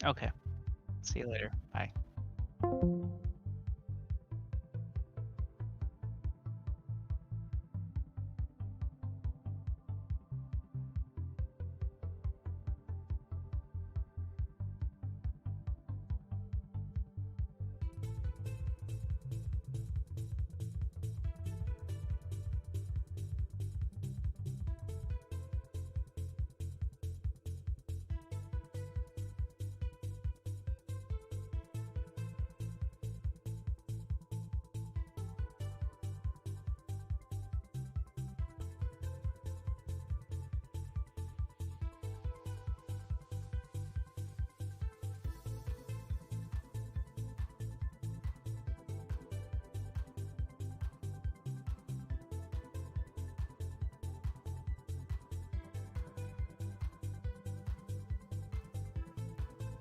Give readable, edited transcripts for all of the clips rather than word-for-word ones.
Okay. See you later. Bye.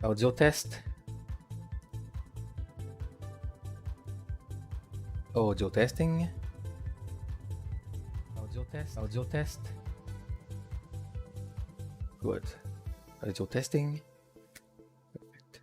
Audio test. Audio testing. Audio test. Audio test. Good. Audio testing. Perfect.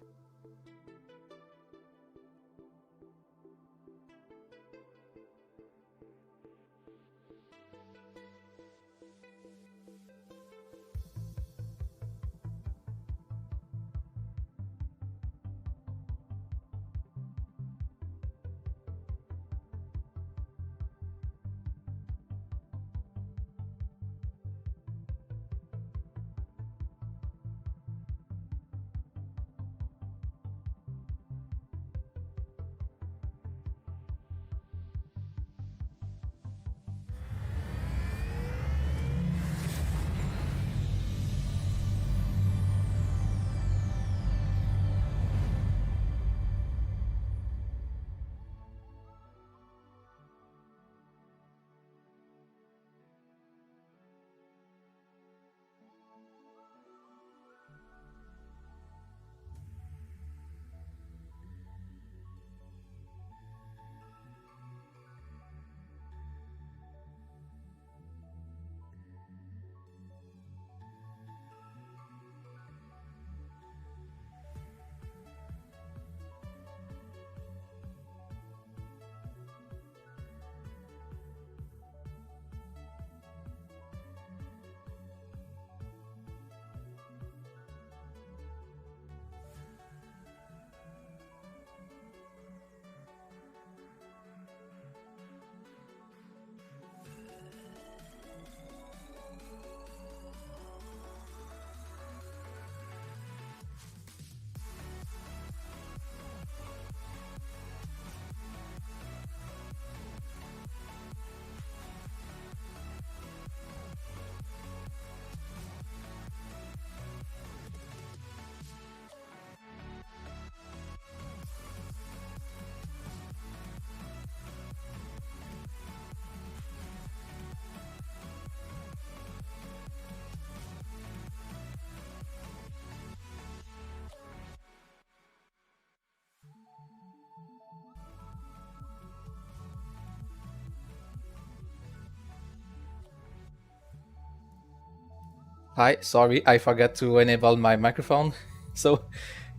Hi, sorry, I forgot to enable my microphone. So,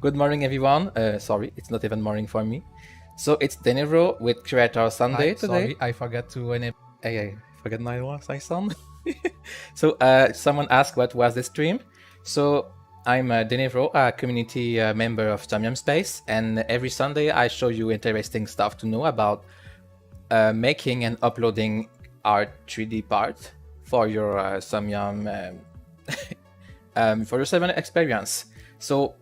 good morning, everyone. Sorry, it's not even morning for me. So it's Deniro with Creator Sunday Hi, today. sorry, I forgot to enable. I forgot my voice, I sound. So someone asked what was the stream. So I'm Deniro, a community member of Somnium Space, and every Sunday I show you interesting stuff to know about making and uploading art 3D part for your Somnium for your 7 experience. So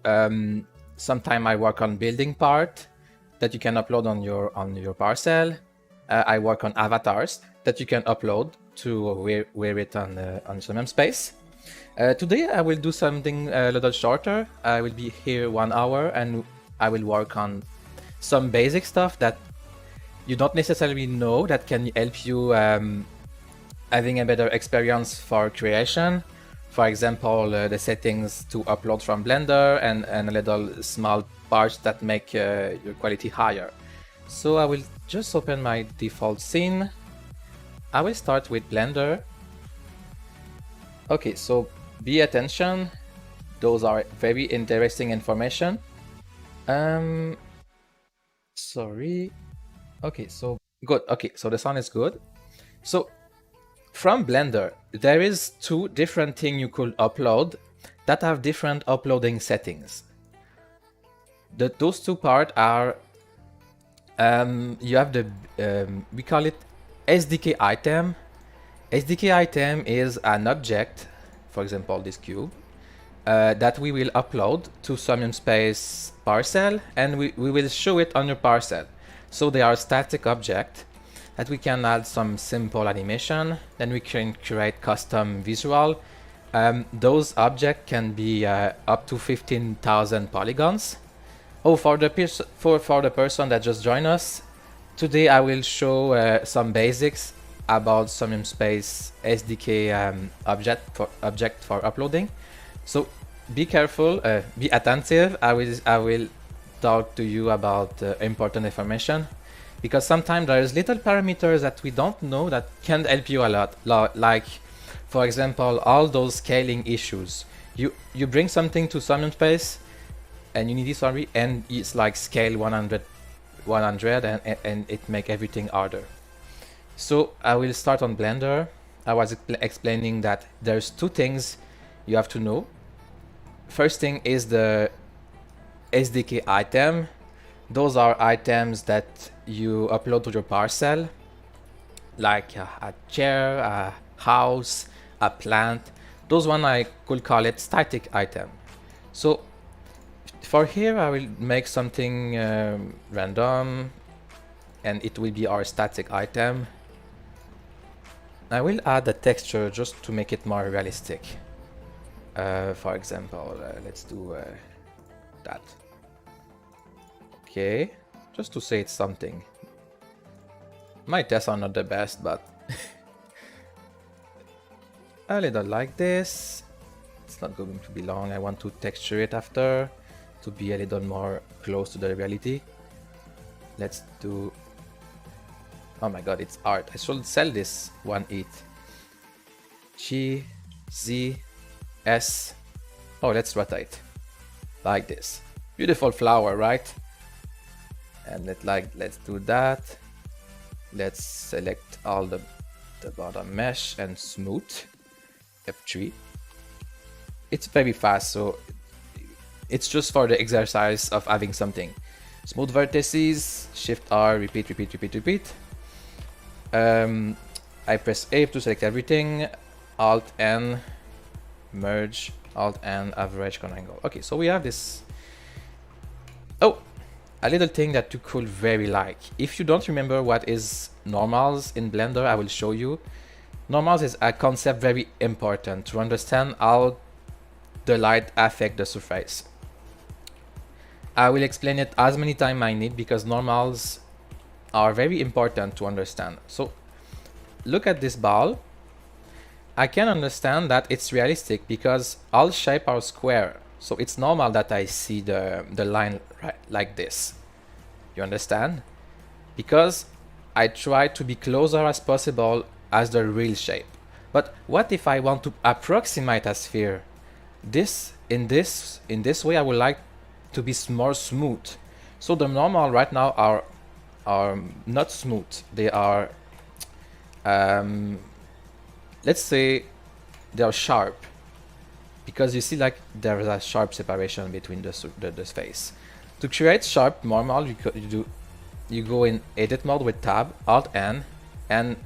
sometime I work on building part that you can upload on your parcel. I work on avatars that you can upload to wear it on Somnium Space. Today I will do something a little shorter. I will be here 1 hour and I will work on some basic stuff that you don't necessarily know that can help you having a better experience for creation. For example, the settings to upload from Blender and a little small parts that make your quality higher. So I will just open my default scene. I will start with Blender. Okay, so be attention. Those are very interesting information. Sorry. Okay, so good. Okay, so the sound is good. So from Blender, there is two different things you could upload that have different uploading settings. Those two parts are, you have the, we call it SDK item. SDK item is an object, for example, this cube, that we will upload to Somnium Space parcel, and we will show it on your parcel. So they are static object that we can add some simple animation, then we can create custom visual. Those objects can be up to 15,000 polygons. Oh, for the person that just joined us, today I will show some basics about Somnium Space SDK object for uploading. So be careful, be attentive. I will talk to you about important information, because sometimes there is little parameters that we don't know that can help you a lot. Like, for example, all those scaling issues. You bring something to Somnium Space, and you need this already, and it's like scale 100, and it make everything harder. So I will start on Blender. I was explaining that there's two things you have to know. First thing is the SDK item. Those are items that you upload to your parcel, like a chair, a house, a plant. Those one I could call it static item. So for here I will make something random, and it will be our static item. I will add a texture just to make it more realistic. For example, let's do that. Okay, just to say it's something. My tests are not the best, but a little like this. It's not going to be long. I want to texture it after to be a little more close to the reality. Let's do... Oh my god, it's art. I should sell this one ETH. G, Z, S. Oh, let's rotate. Like this. Beautiful flower, right? And let's do that. Let's select all the bottom mesh and smooth. F3. It's very fast, so it's just for the exercise of having something. Smooth vertices, Shift R, repeat, repeat, repeat, repeat. I press A to select everything. Alt N, merge. Alt N, average con angle. Okay, so we have this. Oh, a little thing that you could very like. If you don't remember what is normals in Blender, I will show you. Normals is a concept very important to understand how the light affect the surface. I will explain it as many times I need, because normals are very important to understand. So look at this ball. I can understand that it's realistic because all shapes are square. So it's normal that I see the line right like this. You understand? Because I try to be closer as possible as the real shape. But what if I want to approximate a sphere? In this way I would like to be more smooth. So the normal right now are not smooth. They are let's say they are sharp, because you see like there is a sharp separation between the face. To create sharp normal, you go in edit mode with tab, Alt N, and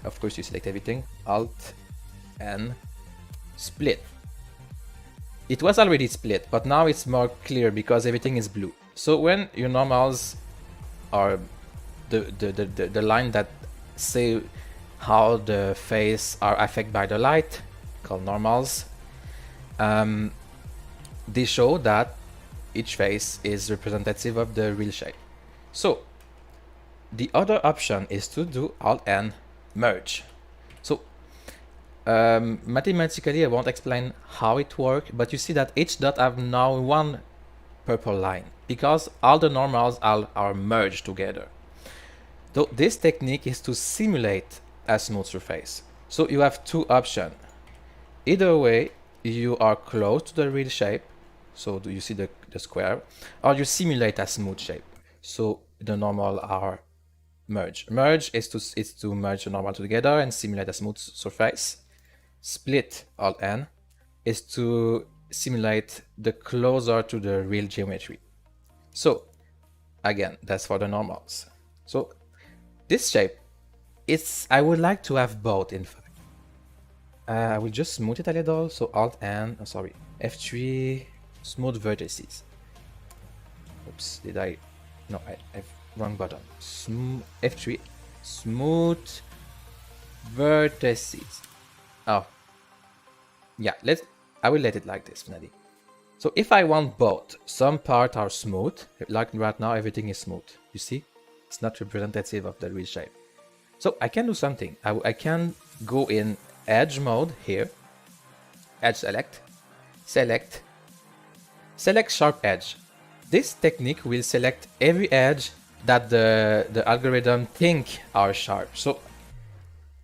of course you select everything, Alt N, split. It was already split, but now it's more clear because everything is blue. So when your normals are the line that say how the face are affected by the light, called normals, they show that each face is representative of the real shape. So the other option is to do Alt N, merge. So mathematically I won't explain how it works, but you see that each dot have now one purple line because all the normals are merged together. So this technique is to simulate a smooth surface. So you have two options. Either way, you are close to the real shape, so do you see the square, or you simulate a smooth shape. So the normal are merge. Merge is to merge the normal together and simulate a smooth surface. Split, Alt N, is to simulate the closer to the real geometry. So again, that's for the normals. So this shape, I would like to have both, in fact. I will just smooth it a little. So Alt N, oh, sorry, F3, smooth vertices. Oops, did I? No, I've wrong button. F3, smooth vertices. Oh, yeah. I will let it like this, finally. So if I want both, some parts are smooth. Like right now, everything is smooth. You see, it's not representative of the real shape. So I can do something. I can go in edge mode here. Edge select, select sharp edge. This technique will select every edge that the algorithm think are sharp. So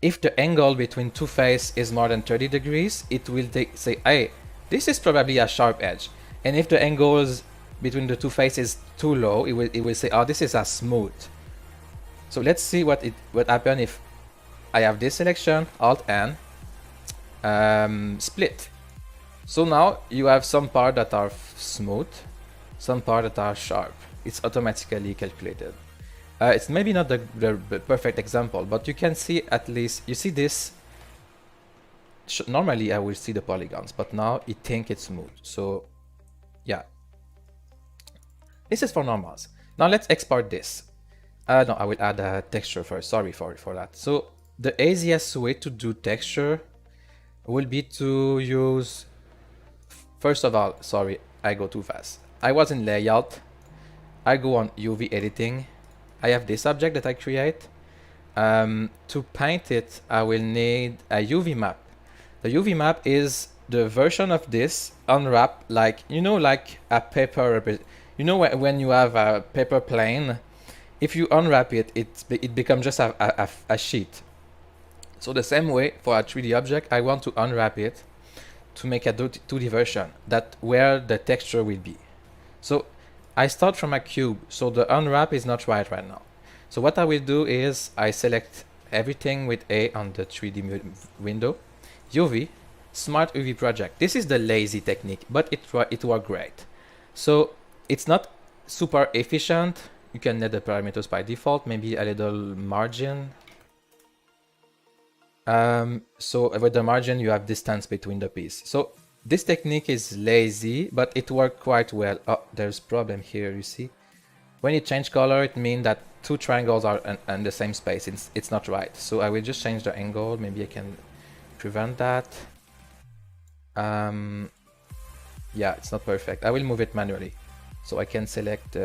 if the angle between two faces is more than 30 degrees, it will say, hey, this is probably a sharp edge. And if the angles between the two faces is too low, it will say, oh, this is a smooth. So let's see what happens if I have this selection, Alt N, split. So now you have some parts that are smooth, some parts that are sharp. It's automatically calculated. It's maybe not the perfect example, but you can see at least, you see this. Normally I will see the polygons, but now it thinks it's smooth. So yeah, this is for normals. Now let's export this. No, I will add a texture first. Sorry for that. So the easiest way to do texture will be to use, first of all, sorry, I go too fast. I was in layout. I go on UV editing. I have this object that I create. To paint it, I will need a UV map. The UV map is the version of this unwrap, like, you know, like a paper. You know, when you have a paper plane, if you unwrap it, it becomes just a sheet. So the same way for a 3D object, I want to unwrap it to make a 2D version that where the texture will be. So I start from a cube, so the unwrap is not right now. So what I will do is I select everything with A on the 3D window, UV, Smart UV Project. This is the lazy technique, but it worked great. So it's not super efficient. You can net the parameters by default, maybe a little margin. So with the margin, you have distance between the piece. So this technique is lazy, but it worked quite well. Oh, there's problem here, you see. When you change color, it means that two triangles are in the same space. It's not right. So I will just change the angle. Maybe I can prevent that. Yeah, it's not perfect. I will move it manually. So I can select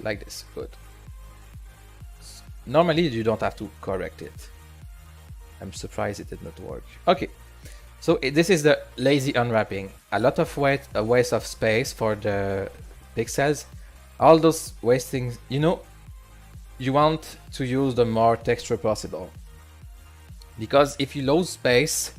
like this. Good. Normally, you don't have to correct it. I'm surprised it did not work. Okay. So this is the lazy unwrapping. A lot of waste of space for the pixels. All those wastings, you know, you want to use the more texture possible. Because if you lose space,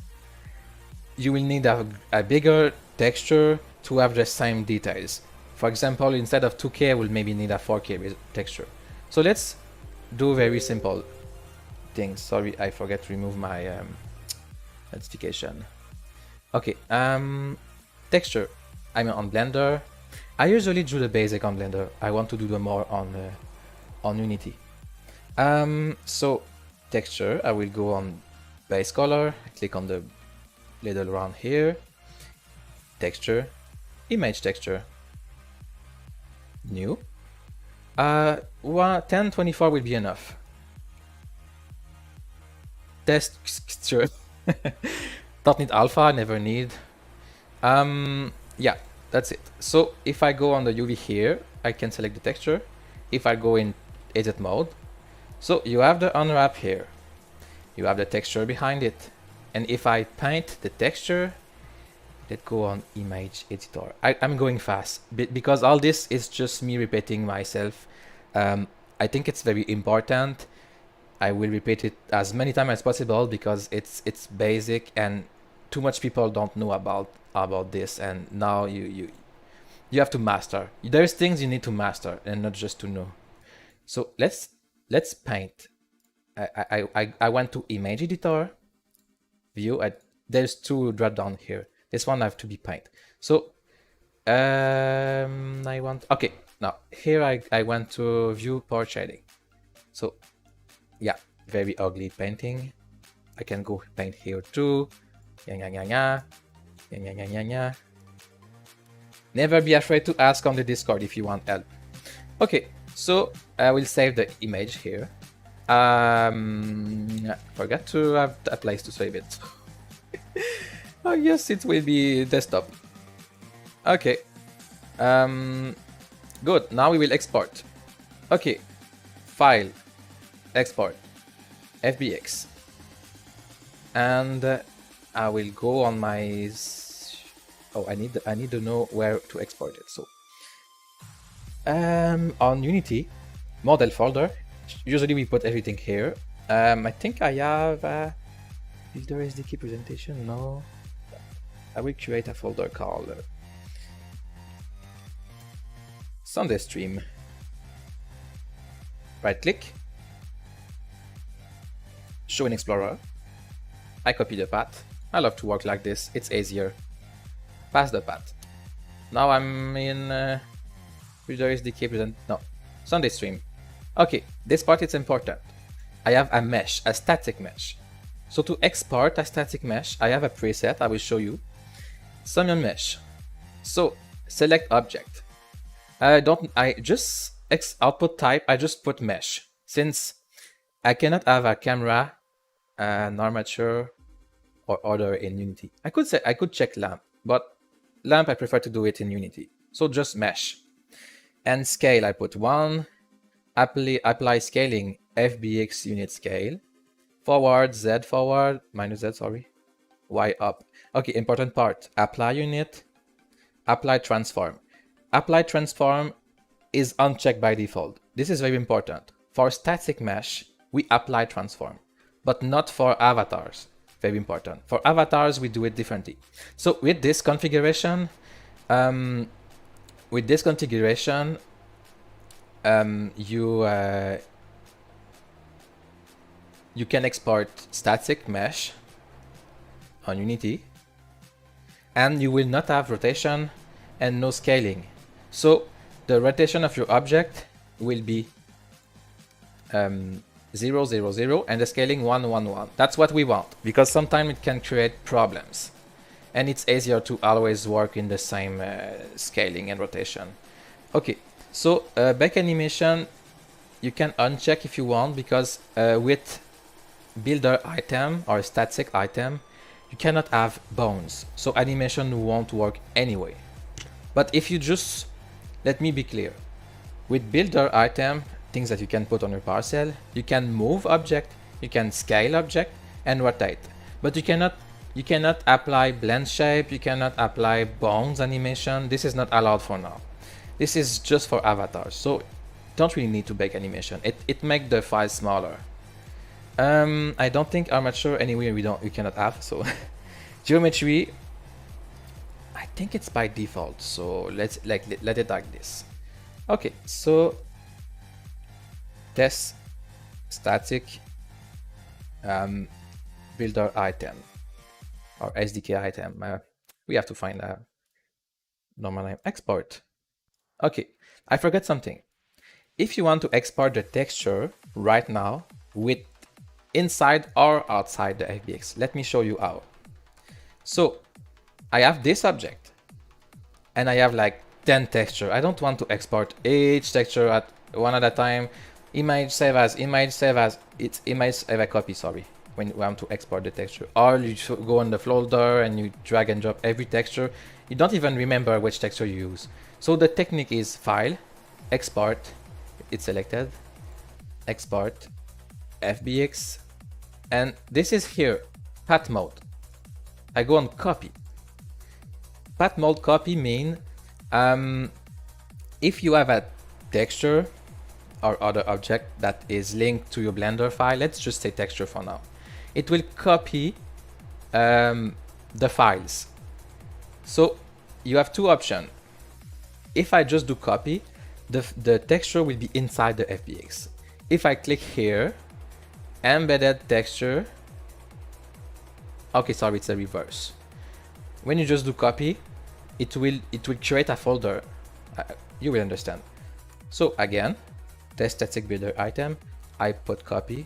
you will need a bigger texture to have the same details. For example, instead of 2K, we'll maybe need a 4K texture. So let's do very simple things. Sorry, I forgot to remove my notification. Okay, texture. I'm on Blender. I usually do the basic on Blender. I want to do the more on Unity. So texture, I will go on base color, click on the little round here, texture, image texture, new. 1024 will be enough. Texture. Don't need alpha, never need. Yeah, that's it. So if I go on the UV here, I can select the texture. If I go in edit mode, so you have the unwrap here. You have the texture behind it. And if I paint the texture, let's go on image editor. I'm going fast because all this is just me repeating myself. I think it's very important. I will repeat it as many times as possible because it's basic and too much people don't know about about this, and now you have to master. There's things you need to master and not just to know. So let's paint. I went to image editor, view. There's two drop down here. This one have to be paint. So I want, okay, now here I went to view port shading. So yeah, very ugly painting. I can go paint here too. Never be afraid to ask on the Discord if you want help. Okay, so I will save the image here. Forgot to have a place to save it. Oh yes, it will be desktop. Okay. Good. Now we will export. Okay. File. Export. Fbx. And I will go on my. Oh, I need to know where to export it. So on Unity, model folder. Usually we put everything here. I think I have Builder SDK presentation. No, I will create a folder called Sunday Stream. Right click, show in Explorer. I copy the path. I love to work like this. It's easier. Pass the path. Now I'm in Builder SDK present. No, Sunday Stream. Okay, this part is important. I have a mesh, a static mesh. So to export a static mesh, I have a preset I will show you. Somnium mesh. So select object. Output type, I just put mesh. Since I cannot have a camera, an armature, or other in Unity. I could check lamp, but lamp I prefer to do it in Unity. So just mesh. And scale, I put 1. Apply scaling, Fbx unit scale. Forward, Z forward, minus Z, sorry. Y up. Okay, important part. Apply unit, apply transform. Apply transform is unchecked by default. This is very important. For static mesh, we apply transform, but not for avatars. Very important. For avatars, we do it differently. So with this configuration, you can export static mesh on Unity, and you will not have rotation and no scaling. So the rotation of your object will be 0, 0, 0, and the scaling 1, 1, 1. That's what we want, because sometimes it can create problems, and it's easier to always work in the same scaling and rotation. Okay, so back animation, you can uncheck if you want, because with builder item or static item, you cannot have bones, so animation won't work anyway. But if you just, let me be clear, with builder item, things that you can put on your parcel, you can move object, you can scale object and rotate, but you cannot apply blend shape, you cannot apply bones animation. This is not allowed for now. This is just for avatars, so don't really need to bake animation. It makes the file smaller. I don't think armature anyway we cannot have, so geometry, I think it's by default, so let it like this. Okay, so test static builder item or SDK item. We have to find a normal name. Export. Okay, I forgot something. If you want to export the texture right now with inside or outside the Fbx, let me show you how. So I have this object and I have like 10 texture. I don't want to export each texture at one at a time. Image save as, it's image save a copy, sorry, when you want to export the texture. Or you go on the folder and you drag and drop every texture. You don't even remember which texture you use. So the technique is file, export, it's selected, export, Fbx, and this is here, path mode. I go on copy. Path mode copy mean if you have a texture or other object that is linked to your Blender file, let's just say texture for now, it will copy the files. So you have two options. If I just do copy, the texture will be inside the Fbx. If I click here, embedded texture, okay, sorry, it's a reverse. When you just do copy, it will create a folder. You will understand. So again, the static builder item, I put copy,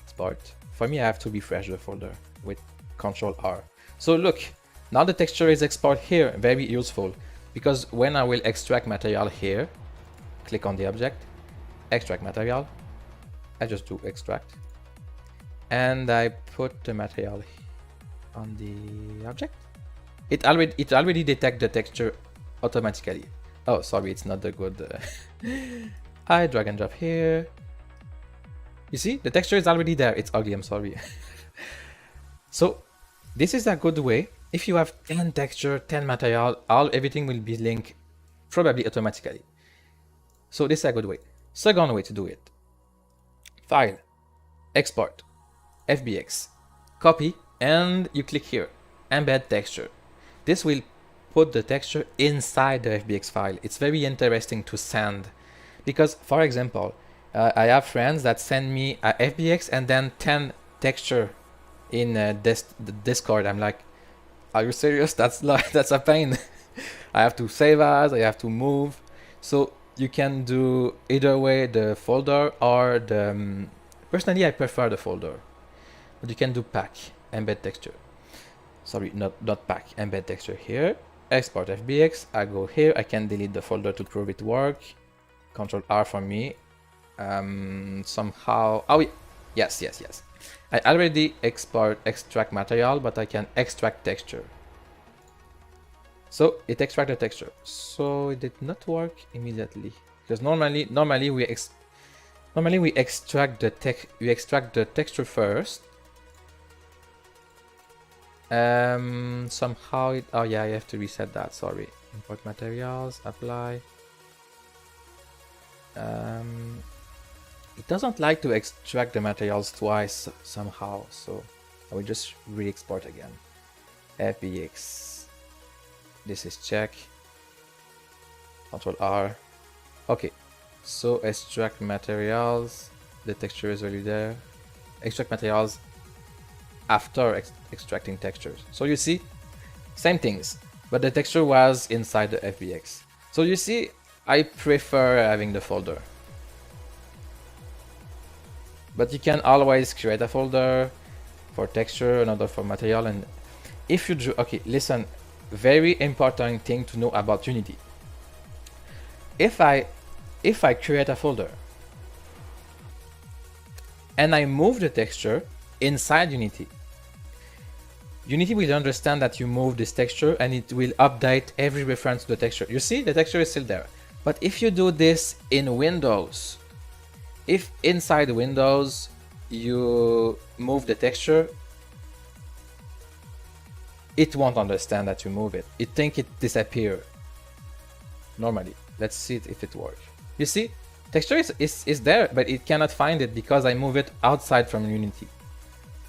export. For me, I have to refresh the folder with Control R. So look, now the texture is exported here, very useful, because when I will extract material here, click on the object, extract material, I just do extract, and I put the material on the object. It already detects the texture automatically. Oh, sorry, it's not the good. I drag and drop here. You see, the texture is already there. It's ugly, I'm sorry. So this is a good way. If you have 10 texture, 10 material, everything will be linked probably automatically. So this is a good way. Second way to do it. File, export, Fbx, copy, and you click here, embed texture. This will put the texture inside the Fbx file. It's very interesting to send because, for example, I have friends that send me a Fbx and then 10 texture in the Discord. I'm like, are you serious? That's a pain. I have to save as, I have to move. So you can do either way, the folder or the. Personally, I prefer the folder, but you can do pack, embed texture. Sorry, not pack, embed texture here. Export Fbx. I go here. I can delete the folder to prove it work. Control R for me. Somehow. Oh, yes. I already extract material, but I can extract texture. So it extracted the texture. So it did not work immediately because normally we extract the texture first. Somehow it. Oh yeah, I have to reset that. Sorry. Import materials. Apply. It doesn't like to extract the materials twice somehow, so I will just re-export again. Fbx. This is check. Control R. Okay, so extract materials. The texture is already there. Extract materials after extracting textures. So you see, same things, but the texture was inside the Fbx. So you see, I prefer having the folder. But you can always create a folder for texture, another for material, and if you do, okay, listen, very important thing to know about Unity. If I create a folder and I move the texture inside Unity, Unity will understand that you move this texture and it will update every reference to the texture. You see, the texture is still there. But if you do this in Windows, if inside Windows you move the texture, it won't understand that you move it. It think it disappear normally. Let's see if it works. You see, texture is there, but it cannot find it because I move it outside from Unity.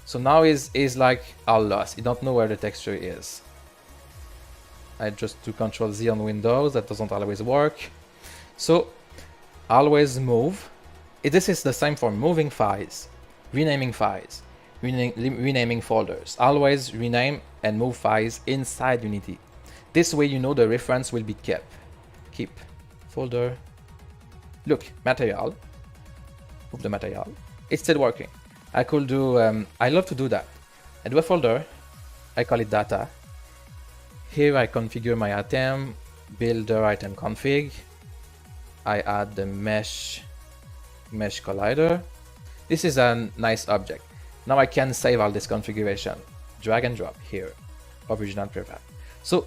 So now is like all lost. You don't know where the texture is. I just do Control Z on Windows. That doesn't always work. So always move. This is the same for moving files, renaming folders. Always rename and move files inside Unity. This way you know the reference will be kept. Keep folder. Look, material. Move the material. It's still working. I could do, I love to do that. I do a folder. I call it data. Here I configure my item, builder item config. I add the mesh collider. This is a nice object. Now I can save all this configuration. Drag and drop here, original prefab. So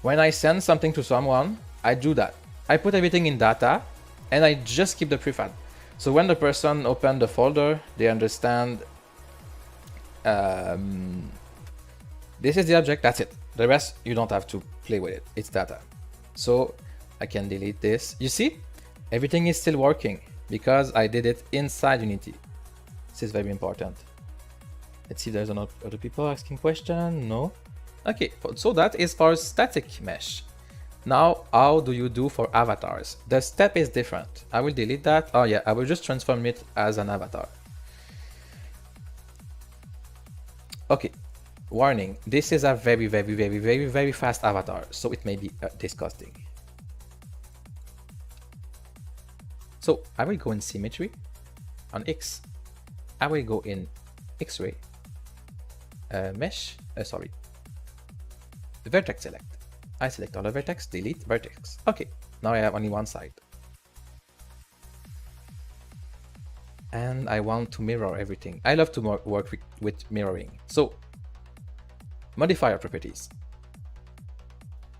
when I send something to someone, I do that. I put everything in data and I just keep the prefab. So when the person opens the folder, they understand this is the object, that's it. The rest, you don't have to play with it. It's data. So I can delete this. You see, everything is still working because I did it inside Unity. This is very important. Let's see if there's other people asking questions. No. Okay, so that is for static mesh. Now, how do you do for avatars? The step is different. I will delete that. Oh yeah, I will just transform it as an avatar. Okay, warning. This is a very fast avatar, so it may be disgusting. So I will go in symmetry on X. I will go in X-ray, mesh, sorry, vertex select. I select all the vertex, delete vertex. Okay, now I have only one side. And I want to mirror everything. I love to work with mirroring. So, modifier properties.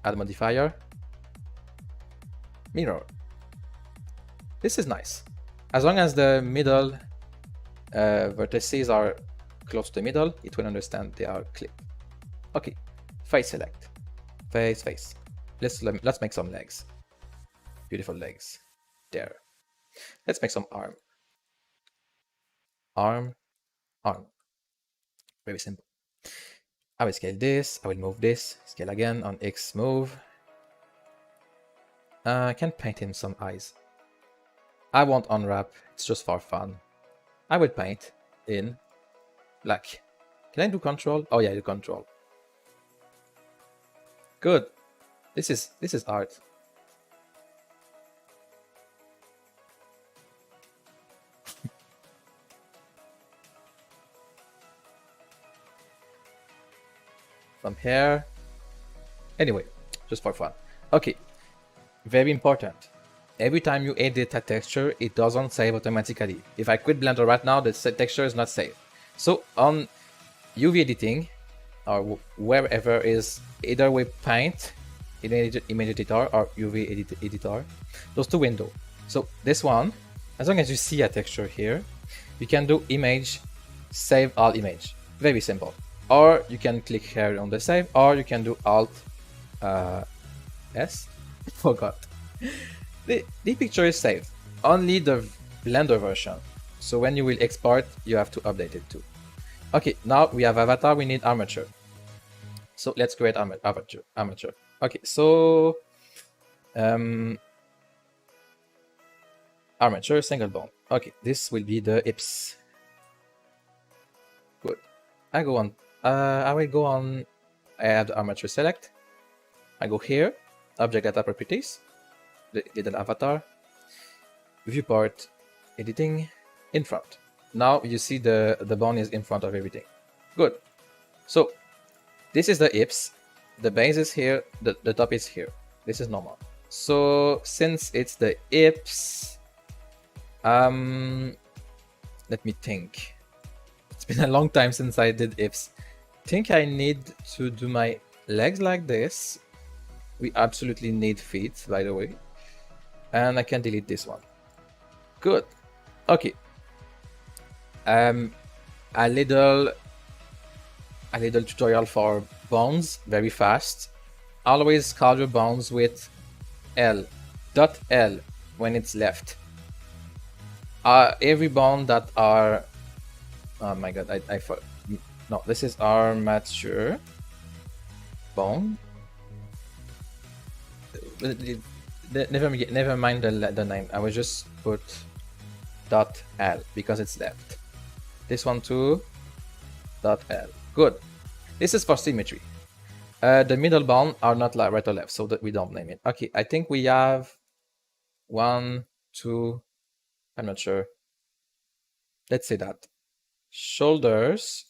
Add modifier. Mirror. This is nice. As long as the middle vertices are close to the middle, it will understand they are clipped. Okay, face select. Face. Let's make some legs. Beautiful legs. There. Let's make some arm. Arm. Very simple. I will scale this. I will move this. Scale again on X move. I can paint in some eyes. I won't unwrap. It's just for fun. I will paint in black. Can I do control? Oh yeah, do control. Good. This is art. Some hair. Anyway, just for fun. Okay. Very important. Every time you edit a texture, it doesn't save automatically. If I quit Blender right now, the texture is not saved. So on UV editing, or wherever is either with Paint, Image Editor, or UV Editor, those two windows. So this one, as long as you see a texture here, you can do Image, Save All Image. Very simple. Or you can click here on the Save, or you can do Alt S. I forgot. The picture is saved. Only the Blender version. So when you will export, you have to update it too. Okay, now we have avatar, we need armature. So let's create armature. Okay, so armature single bone. Okay, this will be the hips. Good. I will go on add armature select. I go here, object data properties, the avatar, viewport, editing, in front. Now you see the bone is in front of everything. Good. So this is the hips, the base is here, the top is here. This is normal. So since it's the hips, let me think. It's been a long time since I did hips. I think I need to do my legs like this. We absolutely need feet, by the way. And I can delete this one. Good. Okay. A little tutorial for bones, very fast. Always call your bones with L. .L when it's left. Every bone that are... Oh my god, no, this is armature bone. Never mind the name. I will just put .L because it's left. This one too. .L. Good. This is for symmetry. The middle bone are not like right or left, so that we don't name it. Okay, I think we have 1, 2. I'm not sure. Let's say that. Shoulders.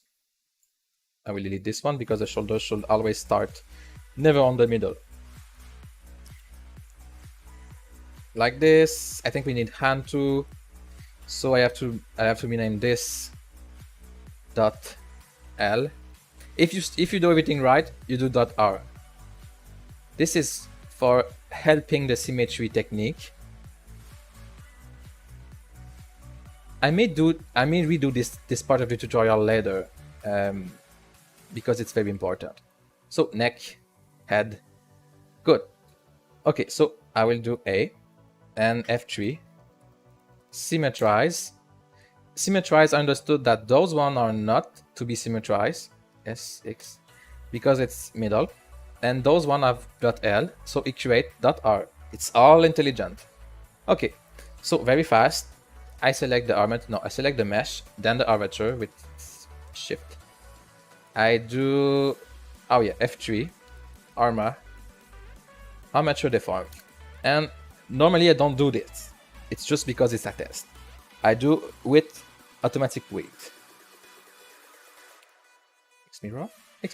I will delete this one because the shoulders should always start never on the middle. Like this. I think we need hand too. So I have to rename this .L. If you do everything right, you do .R. This is for helping the symmetry technique. I may redo this part of the tutorial later because it's very important. So neck, head, good. Okay, so I will do A and F3. Symmetrize. Symmetrize, understood that those one are not to be symmetrized. S6. because it's middle, and those one have .l, so equate .r. It's all intelligent. Okay, so very fast, I select the armature. No, I select the mesh, then the armature with shift. I do, oh yeah, F3, armature deform, and normally I don't do this. It's just because it's a test. I do with automatic weight. X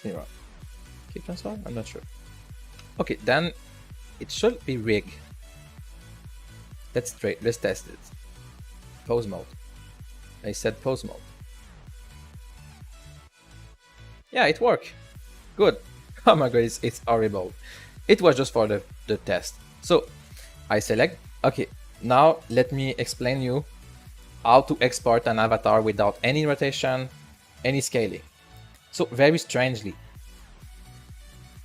mirror, keep transform. I'm not sure. Okay, then it should be rig. Let's test it. Pose mode. I said pose mode. Yeah, it worked. Good. Oh my god, it's horrible. It was just for the test. So I select. Okay, now let me explain you how to export an avatar without any rotation, any scaling. So very strangely,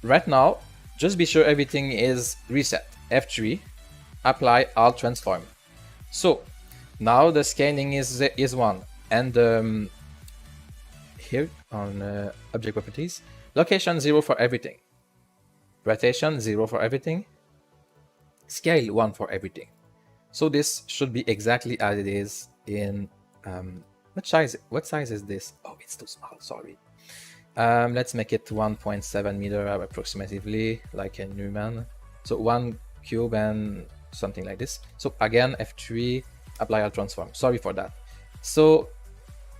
right now, just be sure everything is reset. F3, apply Alt Transform. So now the scaling is 1, and here on Object Properties, location 0 for everything, rotation 0 for everything, scale 1 for everything. So this should be exactly as it is in what size is this? Oh, it's too small, sorry. Let's make it 1.7 meter approximately, like a Newman. So 1 cube and something like this. So again, F3, apply Alt Transform. Sorry for that. So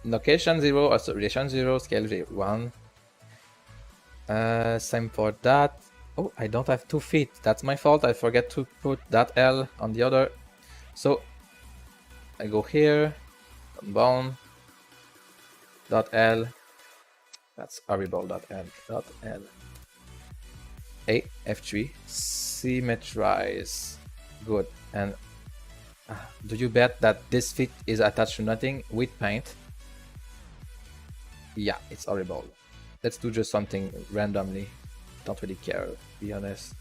location 0, also relation 0, scale 1. Same for that. Oh, I don't have 2 feet. That's my fault. I forget to put that L on the other. So I go here, bone, .L. That's horrible. .L. A, F3, symmetrize. Good. And do you bet that this fit is attached to nothing with paint? Yeah, it's horrible. Let's do just something randomly. Don't really care, to be honest.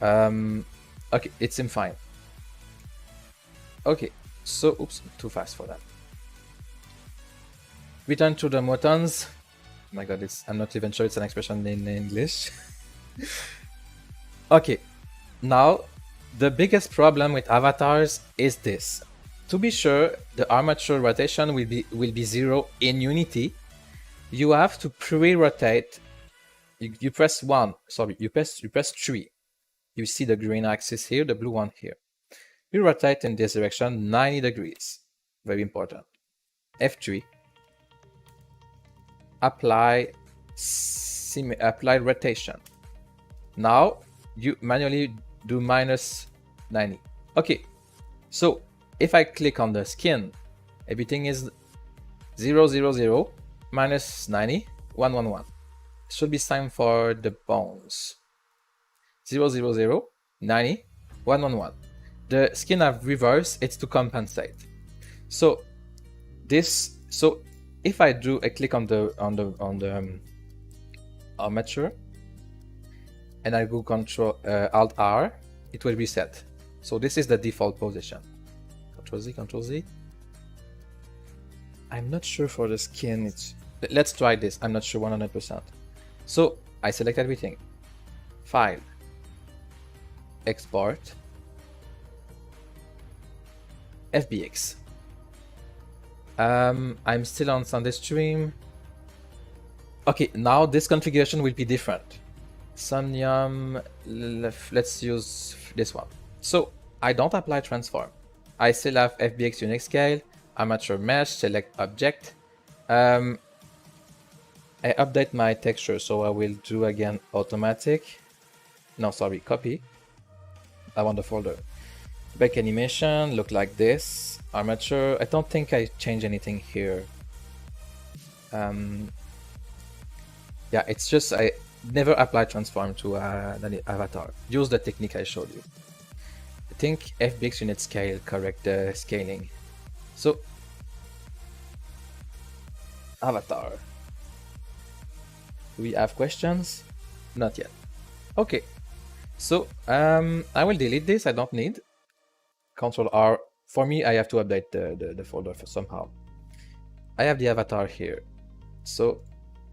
Okay, it seems fine. Okay, so oops, too fast for that. Return to the mutons. Oh my god, I'm not even sure it's an expression in English. Okay, now the biggest problem with avatars is this. To be sure, the armature rotation will be 0 in Unity. You have to pre-rotate. You press 1. Sorry, you press 3. You see the green axis here, the blue one here. You rotate in this direction 90 degrees. Very important. F3. Apply rotation. Now you manually do -90. Okay, so if I click on the skin, everything is 0, 0, 0, -90, 1, 1, 1. Should be same for the bones. 0, 0, 0, 90, 1, 1, 1. The skin have reverse, it's to compensate. So if I do a click on the armature and I go Control Alt R, it will reset. So this is the default position. Control Z, Control Z. I'm not sure for the skin. Let's try this. I'm not sure 100%. So I select everything. File. Export. Fbx. I'm still on Sunday stream. Okay, now this configuration will be different. Somnium, let's use this one. So I don't apply transform. I still have Fbx unique scale, armature mesh, select object. I update my texture, so I will do again automatic. No, sorry, copy. I want the folder. Back animation, look like this. Armature, I don't think I change anything here. Yeah, it's just I never apply transform to the avatar. Use the technique I showed you. I think Fbx unit scale correct the scaling. So avatar. Do we have questions? Not yet. Okay. So I will delete this. I don't need. Control R. For me, I have to update the folder for somehow. I have the avatar here. So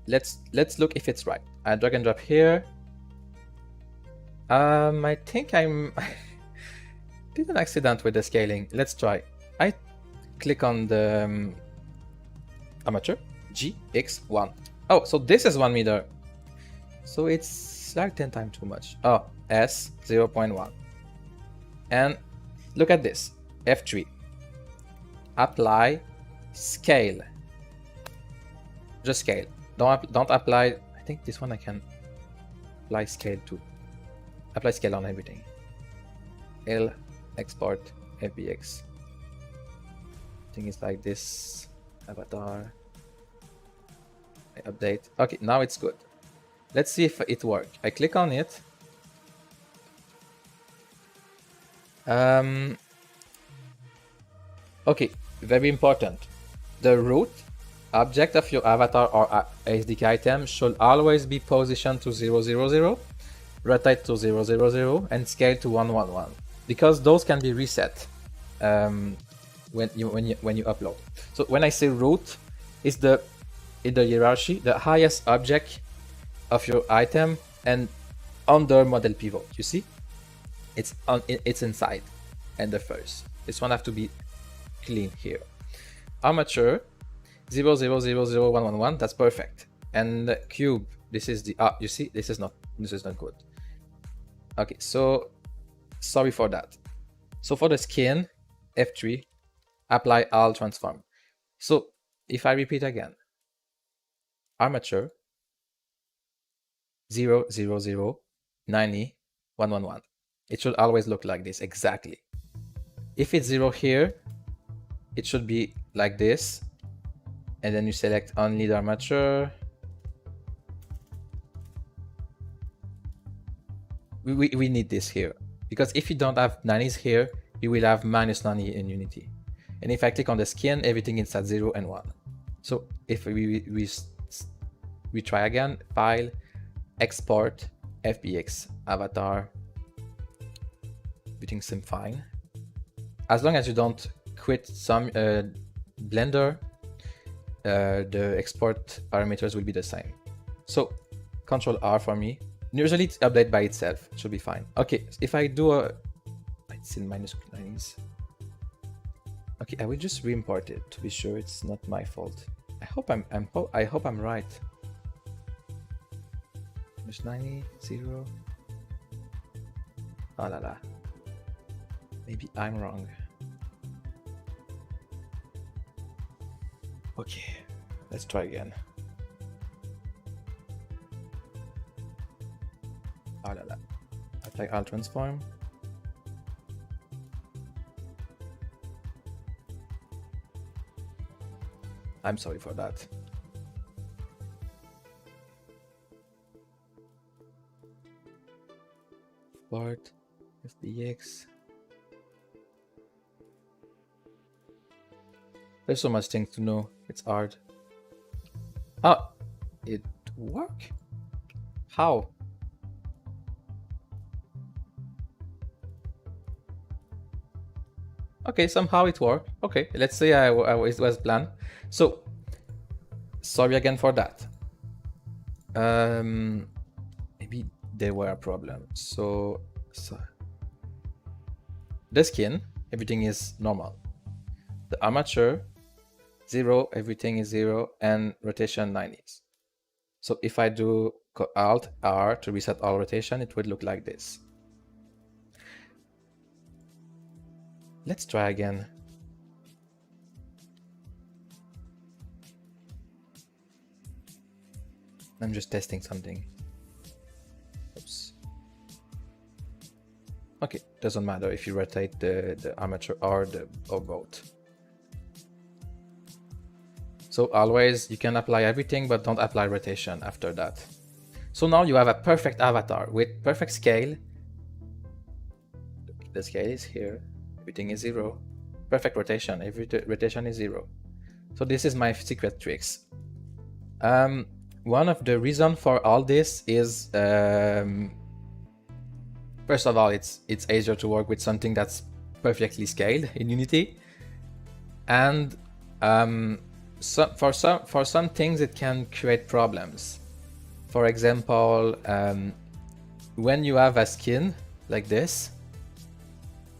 let's look if it's right. I drag and drop here. I think I'm did an accident with the scaling. Let's try. I click on the Armature GX1. Oh, so this is 1 meter. So it's like 10 times too much. Oh, S 0.1. And look at this. F3. Apply scale. Just scale. Don't apply. I think this one I can apply scale to. Apply scale on everything. L export Fbx. I think it's like this. Avatar. I update. Okay, now it's good. Let's see if it works. I click on it. Okay, very important. The root object of your avatar or SDK item should always be positioned to 0, 0, 0, rotate to 0, 0, 0, and scale to 1, 1, 1, because those can be reset when you upload. So when I say root, is in the hierarchy the highest object of your item and under model pivot. You see, it's inside and the first. This one have to be clean here. Armature 0, 0, 0, 0, 1, 1, 1. That's perfect. And cube. This is the you see, this is not good. Okay, so sorry for that. So for the skin, F3, apply all transform. So if I repeat again, Armature 0, 0, 0, 90, 1, 1, 1. It should always look like this, exactly. If it's 0 here, it should be like this. And then you select only the armature. We need this here, because if you don't have 90s here, you will have minus 90 in Unity. And if I click on the skin, everything is at 0 and 1. So if we try again, file, export, Fbx Avatar, everything seems fine. As long as you don't quit some Blender, the export parameters will be the same. So Control R for me. Usually it's updated by itself. It should be fine. Okay, if I do it's in minus 90s. Okay, I will just re-import it to be sure it's not my fault. I hope I'm right. Minus 90, 0. Oh la la. Maybe I'm wrong. Okay, let's try again. Oh la la. Apply all transform. I'm sorry for that. Export, Fbx. There's so much things to know. It's hard. Oh, it worked? How? Okay, somehow it worked. Okay, let's say it was planned. So, sorry again for that. Maybe there were a problem. So the skin, everything is normal. The armature, 0, everything is 0, and rotation 90s. So if I do Alt R to reset all rotation, it would look like this. Let's try again. I'm just testing something. Oops. Okay, doesn't matter if you rotate the armature or both. So always you can apply everything, but don't apply rotation after that. So now you have a perfect avatar with perfect scale. The scale is here. Everything is 0. Perfect rotation. Every rotation is 0. So this is my secret tricks. One of the reasons for all this is, first of all, it's easier to work with something that's perfectly scaled in Unity, and for some things it can create problems. For example, when you have a skin like this,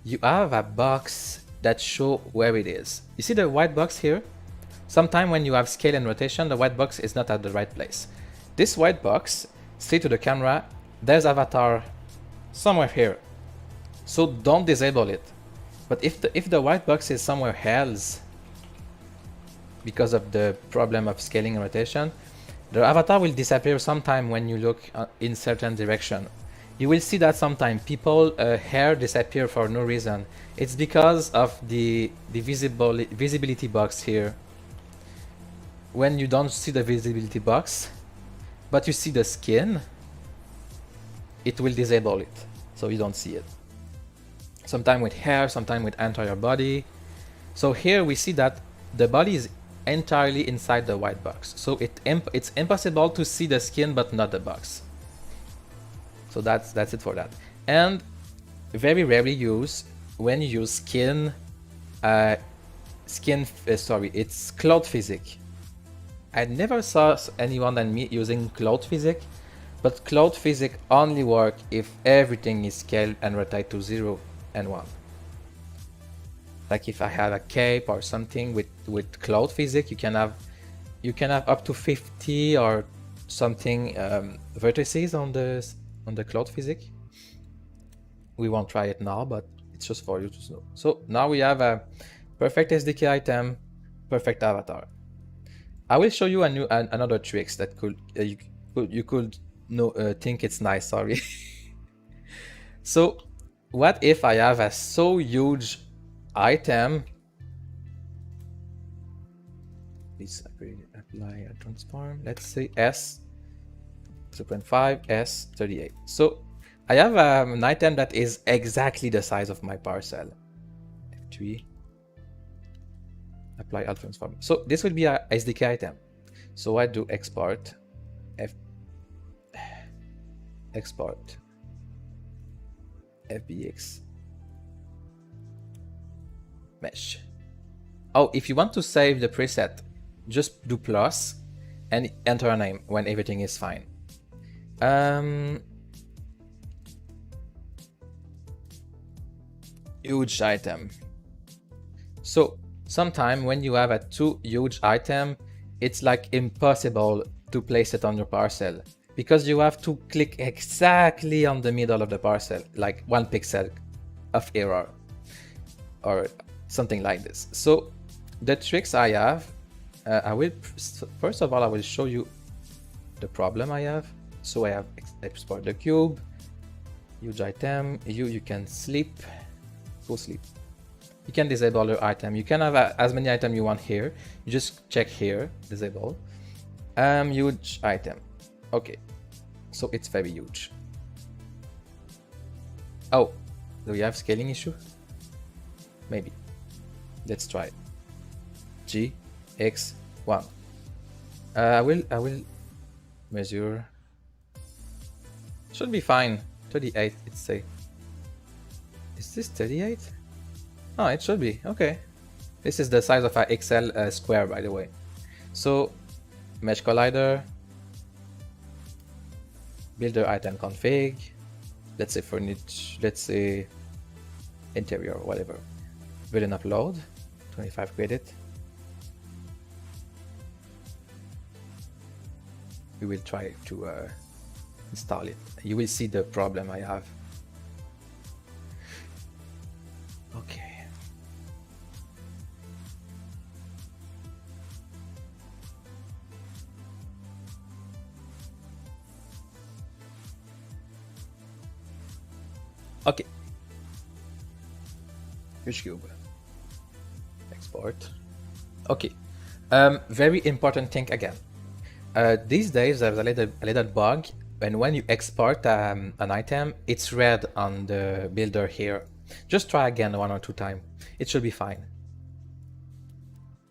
you have a box that show where it is. You see the white box here? Sometimes when you have scale and rotation, the white box is not at the right place. This white box, say to the camera, there's avatar somewhere here. So don't disable it. But if the white box is somewhere else, because of the problem of scaling and rotation, the avatar will disappear sometime when you look in certain direction. You will see that sometimes people hair disappear for no reason. It's because of the visibility box here. When you don't see the visibility box, but you see the skin, it will disable it, so you don't see it. Sometime with hair, sometime with entire body. So here we see that the body is entirely inside the white box, so it's impossible to see the skin but not the box. So that's it for that. And very rarely use when you use skin. It's cloud physics. I never saw anyone than me using cloud physics, but cloud physics only work if everything is scaled and rotate to 0 and 1. Like if I have a cape or something with cloud physics, you can have up to 50 or something vertices on the cloud physics. We won't try it now, but it's just for you to know. So now we have a perfect SDK item, perfect avatar. I will show you another tricks that you could think it's nice. Sorry. So what if I have a so huge item? Please apply a transform. Let's say S 2.5 S38. So I have an item that is exactly the size of my parcel. F3. Apply alt transform. So this will be a SDK item. So I do export export Fbx mesh. Oh, if you want to save the preset, just do plus and enter a name when everything is fine. Huge item. So sometime when you have a too huge item, it's like impossible to place it on your parcel because you have to click exactly on the middle of the parcel, like 1 pixel of error or something like this. So the tricks I have, first of all, I will show you the problem I have. So I have export the cube, huge item, you can sleep, go sleep. You can disable your item. You can have as many items you want here. You just check here, disable. Huge item. Okay, so it's very huge. Oh, do we have scaling issue? Maybe. Let's try it. G, X, 1. I will measure. Should be fine. 38, let's say. Is this 38? Oh, it should be. Okay. This is the size of a XL square, by the way. So, mesh collider, builder item config. Let's say furniture. Let's say interior, whatever. Build and upload. 25 credit. We will try to install it. You will see the problem I have. Okay. Okay. Huge cube. Export. Okay. Very important thing again. These days there's a little bug, and when you export an item, it's red on the builder here. Just try again 1 or 2 times. It should be fine.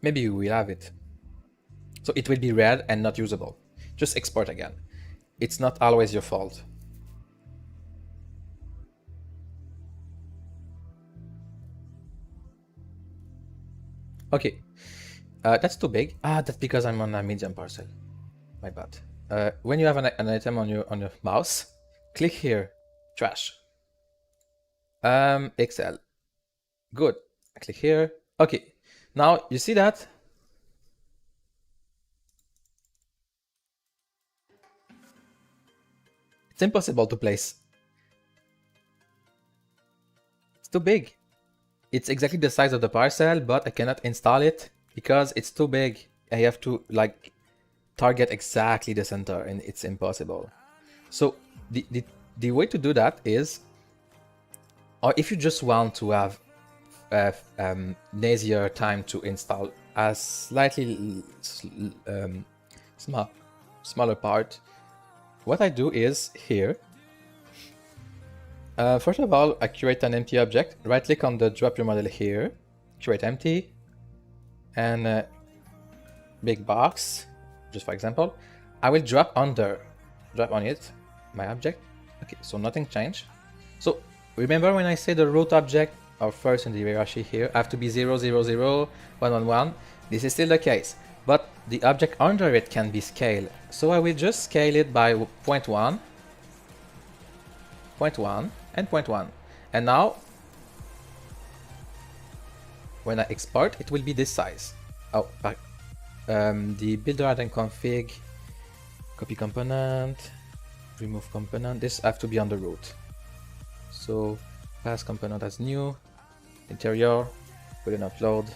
Maybe you will have it. So it will be red and not usable. Just export again. It's not always your fault. Okay. That's too big. That's because I'm on a medium parcel. My bad. When you have an item on your mouse, click here, trash. XL. Good. Click here. Okay. Now you see that? It's impossible to place. It's too big. It's exactly the size of the parcel, but I cannot install it because it's too big. I have to like target exactly the center, and it's impossible. So the way to do that is, or if you just want to have easier time to install a slightly smaller part, what I do is here. First of all, I create an empty object. Right click on the drop your model here, create empty, and big box, just for example. I will drop on it, my object. Okay, so nothing changed. So remember when I say the root object, or first in the hierarchy here, have to be 0, 0, 0, 1, 1, 1. This is still the case, but the object under it can be scaled. So I will just scale it by 0.1, 0.1, and 0.1. And now, when I export, it will be this size. Oh, the builder add and config, copy component, remove component. This have to be on the root. So pass component as new, interior, put an upload.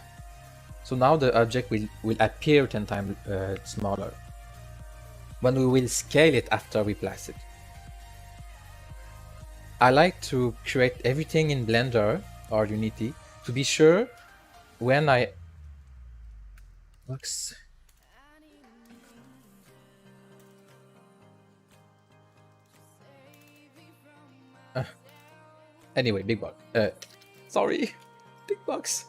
So now the object will appear 10 times smaller when we will scale it after we place it. I like to create everything in Blender or Unity to be sure when I box. Anyway, big box. Sorry, big box.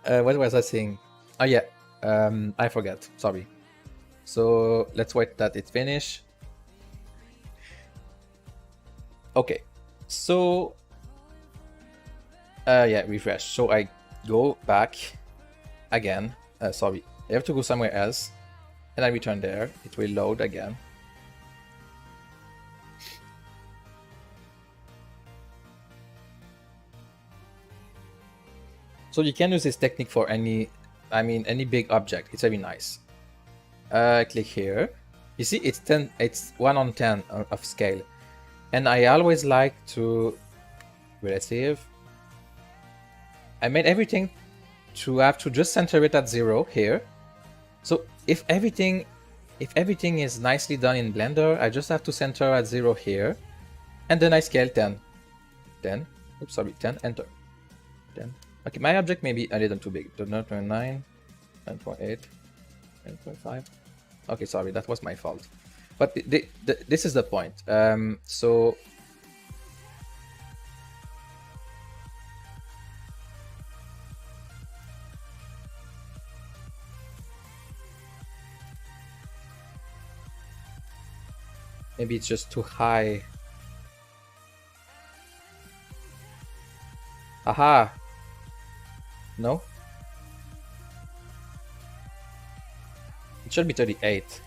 What was I saying? Oh yeah, I forgot. Sorry. So let's wait that it's finished. Okay, so yeah, refresh. So I go back again. Sorry, I have to go somewhere else, and I return there. It will load again. So you can use this technique for any big object. It's very nice. Click here. You see, it's 10. It's 1 on 10 of scale, and I always like to relative. I made everything to have to just center it at 0 here. So if everything is nicely done in Blender, I just have to center at 0 here, and then I scale 10. 10. Oops, sorry, 10. Enter. 10. Okay, my object may be a little too big. 9.9, 9.8, 9.5. Okay, sorry, that was my fault. But this is the point. So maybe it's just too high. Aha! No? It should be 38.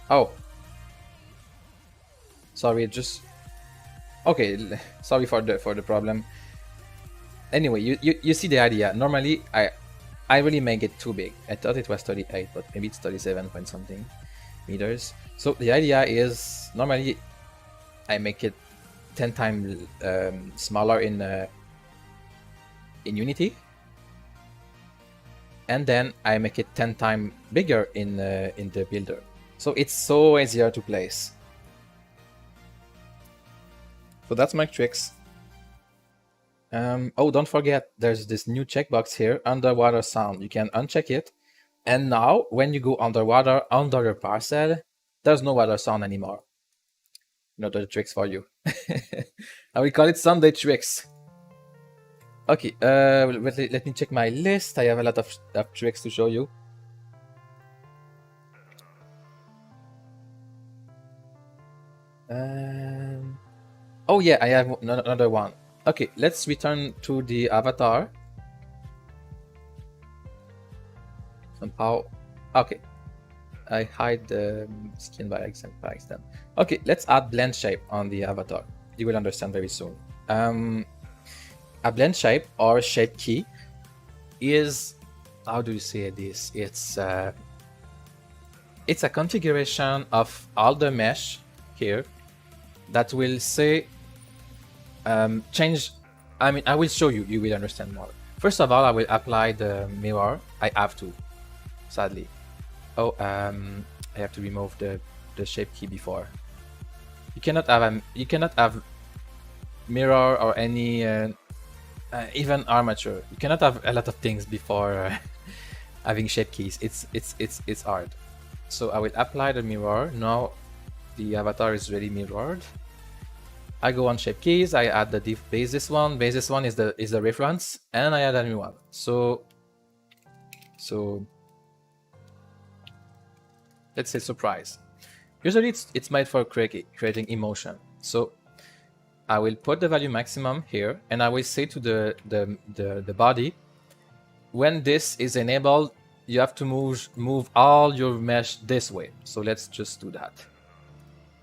Oh. Sorry, it just... Okay, sorry for the problem. Anyway, you see the idea. Normally, I really make it too big. I thought it was 38, but maybe it's 37 point something meters. So the idea is, normally, I make it 10 times smaller in Unity, and then I make it 10 times bigger in the builder. So it's so easier to place. So that's my tricks. Oh, don't forget, there's this new checkbox here, underwater sound. You can uncheck it, and now when you go underwater under your parcel, there's no water sound anymore. Another tricks for you. I will call it Sunday tricks. Okay, let me check my list. I have a lot of tricks to show you. Oh yeah, I have another one. Okay, let's return to the avatar. Somehow, okay, I hide the skin by accident. Okay, let's add blend shape on the avatar. You will understand very soon. A blend shape or shape key is, how do you say this? It's a configuration of all the mesh here that will say change. I mean, I will show you. You will understand more. First of all, I will apply the mirror. I have to, sadly. Oh, I have to remove the shape key before. You cannot have mirror or any even armature. You cannot have a lot of things before having shape keys. It's hard. So I will apply the mirror. Now the avatar is already mirrored. I go on shape keys. I add the basis one. Basis one is the reference, and I add a new one. So let's say surprise. Usually it's made for creating emotion. So I will put the value maximum here, and I will say to the body, when this is enabled, you have to move all your mesh this way. So let's just do that.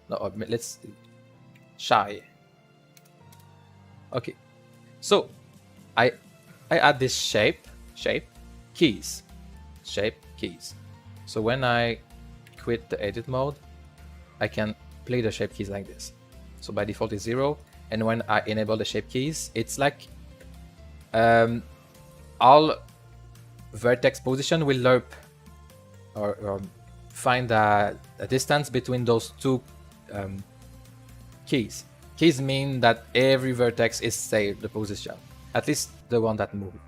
No, let's shy. Okay. So I add this shape keys. So when I quit the edit mode, I can play the shape keys like this. So by default is 0, and when I enable the shape keys, it's like all vertex position will lerp or find a distance between those two keys. Keys mean that every vertex is saved the position, at least the one that moved.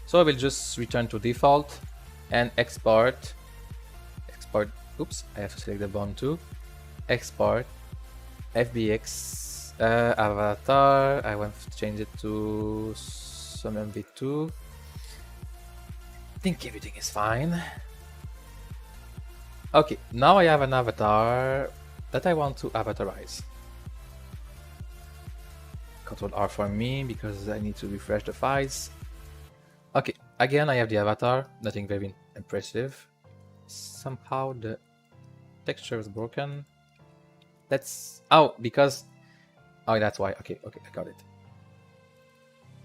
So I will just return to default and export. Oops, I have to select the bond too. Export Fbx Avatar. I want to change it to Somnium v2. I think everything is fine. Okay, now I have an avatar that I want to avatarize. Ctrl R for me because I need to refresh the files. Okay, again I have the avatar, nothing very impressive. Somehow the texture is broken. That's because that's why. Okay, I got it.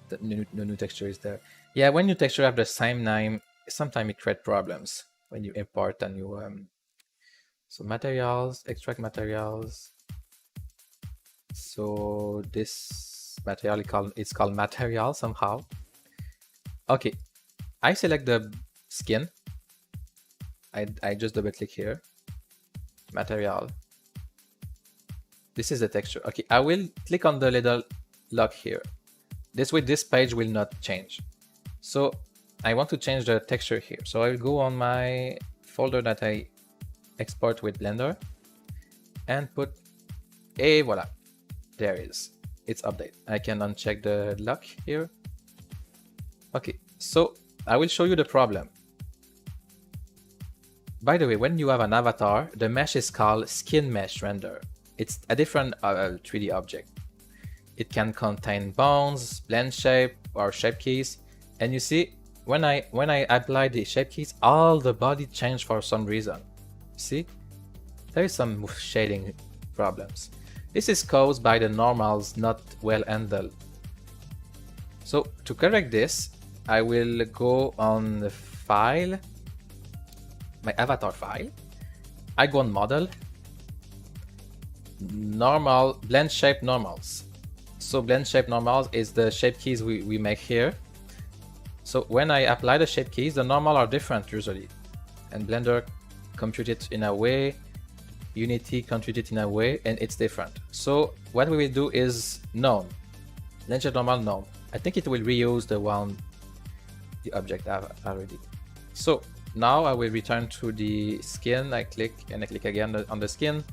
The new texture is there. Yeah, when new texture have the same name, sometimes it creates problems when you import a new so materials, extract materials. So this material is called material somehow. Okay, I select the skin. I just double click here. Material. This is the texture. Okay, I will click on the little lock here. This way, this page will not change. So I want to change the texture here. So I will go on my folder that I export with Blender and put voila. There it is. It's update. I can uncheck the lock here. Okay, so I will show you the problem. By the way, when you have an avatar, the mesh is called skin mesh render. It's a different 3D object. It can contain bones, blend shape, or shape keys. And you see, when I apply the shape keys, all the body changed for some reason. See, there is some shading problems. This is caused by the normals not well handled. So to correct this, I will go on the file, my avatar file. I go on model, normal, blend shape normals. So blend shape normals is the shape keys we make here. So when I apply the shape keys, the normal are different usually, and Blender compute it in a way, Unity compute it in a way, and it's different. So what we will do is known, blend shape normal known. I think it will reuse the object I've already. So now I will return to the skin. I click again on the skin,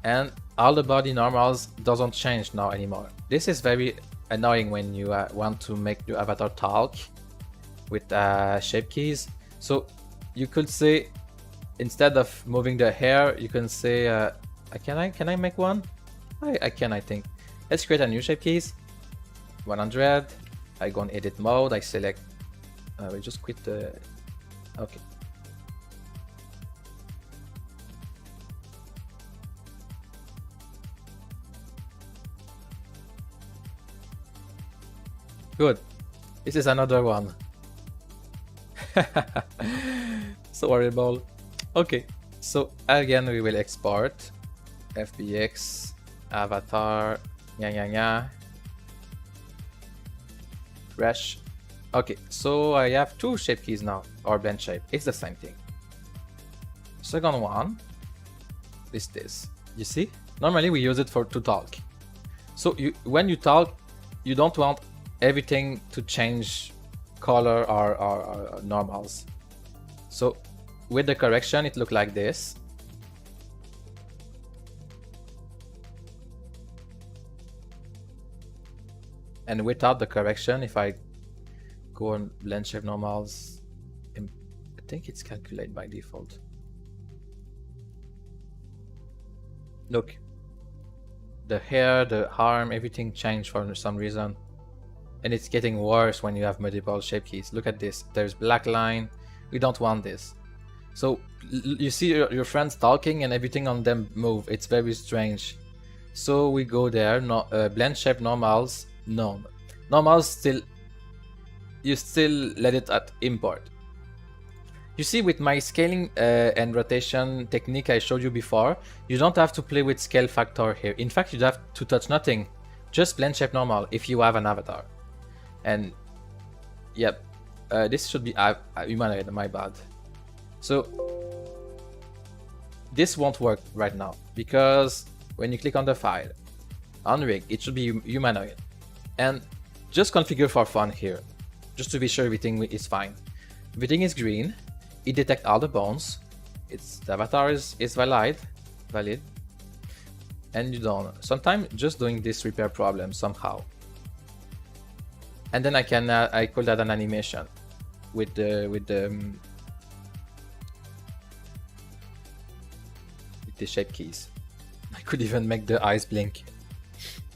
and all the body normals doesn't change now anymore. This is very annoying when you want to make your avatar talk with shape keys. So you could say, instead of moving the hair, you can say, can I make one? I can, I think. Let's create a new shape keys. 100. I go on edit mode. I select. We just quit the. Okay. Good. This is another one. So horrible. Okay. So again, we will export Fbx Avatar. Fresh. Okay, so I have two shape keys now, or blend shape. It's the same thing. Second one is this. You see? Normally we use it to talk. So when you talk, you don't want everything to change color or normals. So with the correction, it looked like this. And without the correction, if I go on blend shape normals, I think it's calculated by default. Look, the hair, the arm, everything changed for some reason. And it's getting worse when you have multiple shape keys. Look at this. There's black line. We don't want this. So you see your friends talking and everything on them move. It's very strange. So we go there. No, blend shape normals. No. Normals still. You still let it at import. You see, with my scaling and rotation technique I showed you before, you don't have to play with scale factor here. In fact, you have to touch nothing. Just blend shape normal if you have an avatar. And yep, this should be humanoid, my bad. So this won't work right now because when you click on the file, on rig, it should be humanoid. And just configure for fun here, just to be sure everything is fine. Everything is green. It detects all the bones. The avatar is valid, and you don't. Sometimes just doing this repair problem somehow. And then I can I call that an animation with the shape keys. I could even make the eyes blink.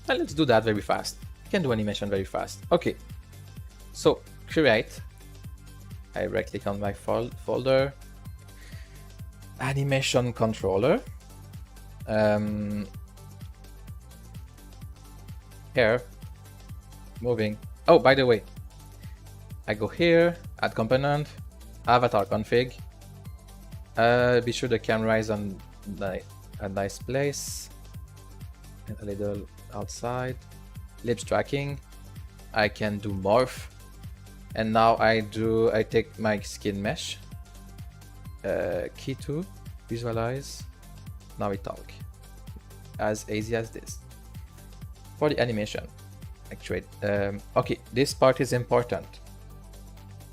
Well, let's do that very fast. I can do animation very fast. Okay, so create. I right click on my folder. Animation controller. Hair. Moving. Oh, by the way, I go here, add component, avatar config. Be sure the camera is on a nice place and a little outside. Lips tracking. I can do morph. And now I take my skin mesh, key to visualize. Now we talk. As easy as this. For the animation, actually, okay, this part is important.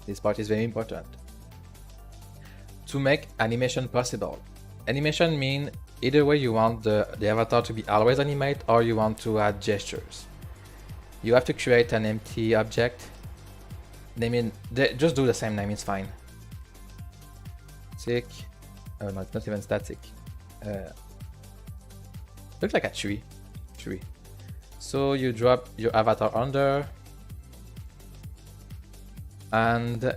This part is very important. To make animation possible. Animation mean either way you want the avatar to be always animate or you want to add gestures. You have to create an empty object. Just do the same name, it's fine. Static. Oh no, it's not even static. Looks like a tree. So you drop your avatar under, and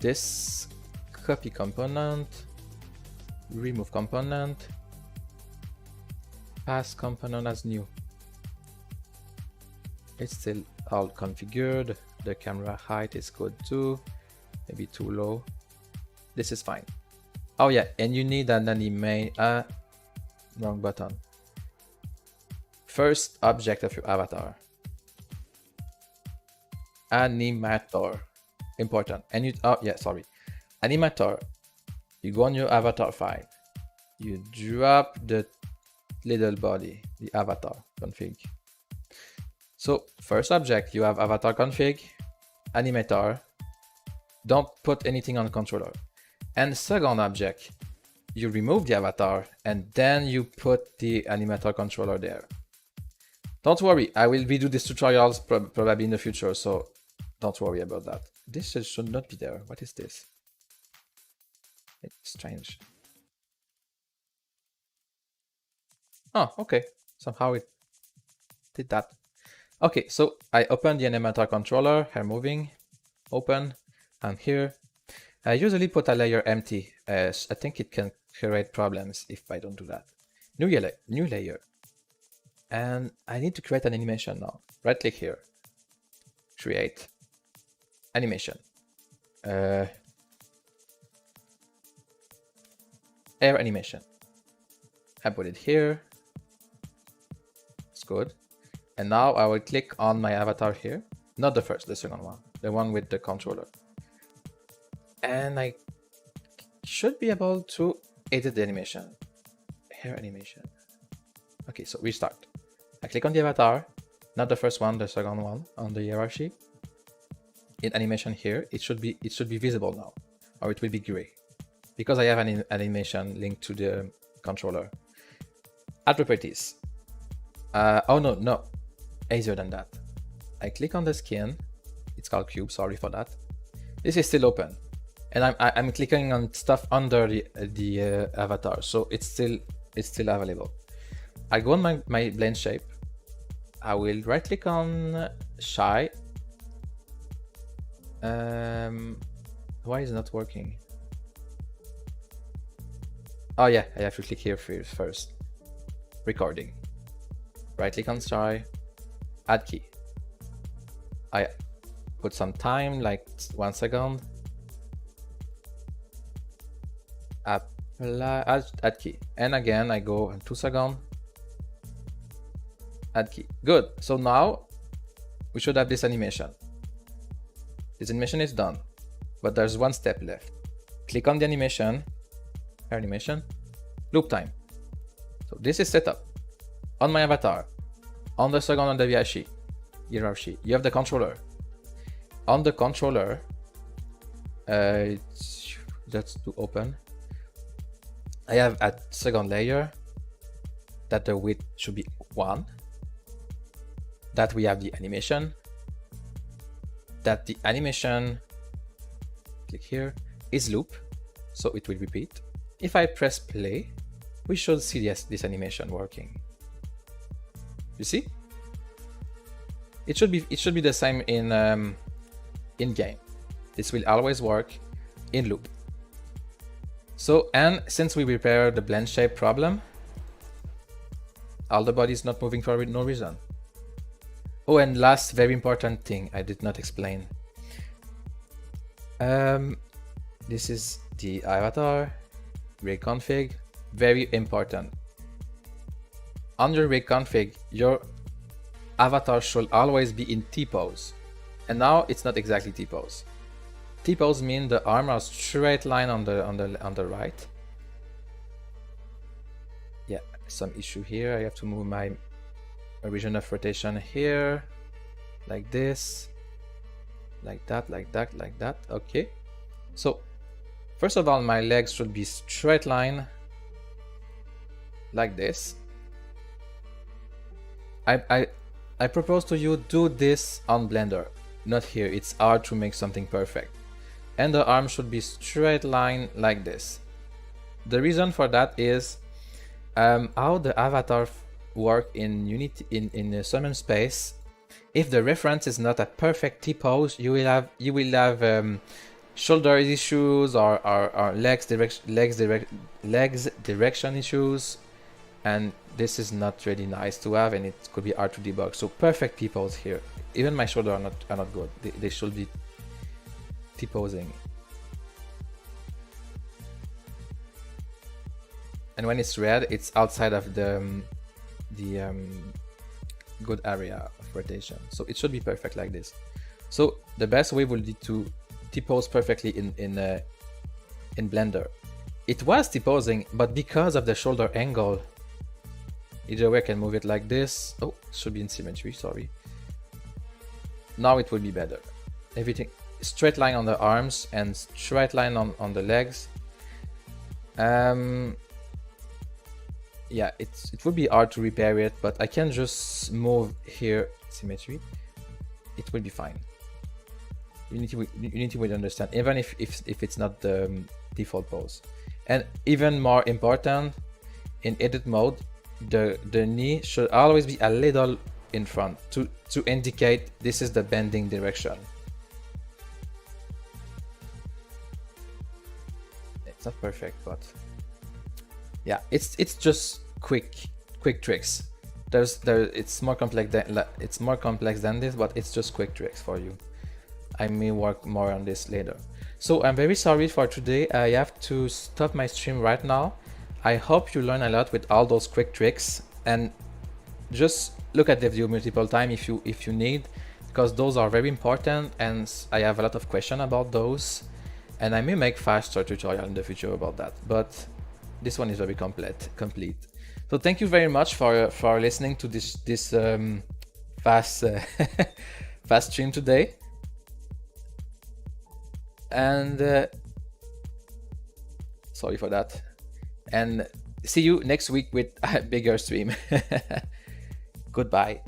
this copy component, remove component, pass component as new. It's still all configured. The camera height is good too, maybe too low. This is fine. Oh yeah, and you need an animate. Wrong button. First object of your avatar. Animator. Important. And you, oh yeah, sorry. Animator. You go on your avatar file. You drop the little body, the avatar config. So first object, you have avatar config, animator. Don't put anything on controller. And second object, you remove the avatar and then you put the animator controller there. Don't worry, I will redo these tutorials probably in the future, so don't worry about that. This should not be there. What is this? It's strange. Oh, okay. Somehow it did that. Okay, so I open the Animator controller, hair moving, open, I'm here. I usually put a layer empty, as I think it can create problems if I don't do that. New layer. And I need to create an animation now. Right click here, create animation. Air animation. I put it here. It's good. And now I will click on my avatar here. Not the first, the second one. The one with the controller. And I should be able to edit the animation. Hair animation. Okay, so restart. I click on the avatar. Not the first one, the second one on the hierarchy. In animation here, it should be visible now. Or it will be gray. Because I have an animation linked to the controller. Add properties. Oh no, easier than that. I click on the skin. It's called cube, sorry for that. This is still open. And I'm clicking on stuff under the avatar, so it's still available. I go on my blend shape. I will right click on shy. Why is it not working? Oh yeah, I have to click here first. Recording. Right click on shy. Add key. I put some time, like 1 second. Apply, add key. And again, I go in 2 seconds. Add key. Good. So now we should have this animation. This animation is done, but there's one step left. Click on the animation, loop time. So this is set up on my avatar. On the second on the hierarchy, you have the controller. On the controller, that's to open. I have a second layer that the width should be 1. That we have the animation. That the animation, click here, is loop, so it will repeat. If I press play, we should see this animation working. You see? It should be the same in game. This will always work in loop. So, and since we repaired the blend shape problem, all the body is not moving for no reason. Oh, and last very important thing I did not explain. This is the avatar, reconfig, very important. Under reconfig, your avatar should always be in T-pose. And now it's not exactly T-pose. T-pose means the arm are straight line on the right. Yeah, some issue here. I have to move my region of rotation here, like this, like that, like that, like that. Okay. So first of all, my legs should be straight line, like this. I propose to you do this on Blender, not here. It's hard to make something perfect. And the arm should be straight line like this. The reason for that is how the avatar work in Unity in the Somnium space. If the reference is not a perfect T-pose, you will have shoulder issues or legs direction issues, and this is not really nice to have, and it could be hard to debug. So perfect T-pose here. Even my shoulder are not good. They should be T-posing. And when it's red, it's outside of the good area of rotation. So it should be perfect like this. So the best way would be to T-pose perfectly in Blender. It was T-posing, but because of the shoulder angle, either way I can move it like this. Oh, it should be in symmetry, sorry. Now it will be better. Everything straight line on the arms and straight line on the legs. Yeah, it would be hard to repair it, but I can just move here symmetry. It will be fine. Unity will understand, even if it's not the default pose. And even more important, in edit mode, the knee should always be a little in front to indicate this is the bending direction. It's not perfect, but yeah, it's just quick tricks. It's more complex than this, but it's just quick tricks for you. I may work more on this later. So I'm very sorry for today. I have to stop my stream right now. I hope you learn a lot with all those quick tricks, and just look at the video multiple times if you need, because those are very important, and I have a lot of questions about those, and I may make faster tutorial in the future about that, but this one is very complete. So thank you very much for listening to this fast fast stream today, and sorry for that, and see you next week with a bigger stream. Goodbye.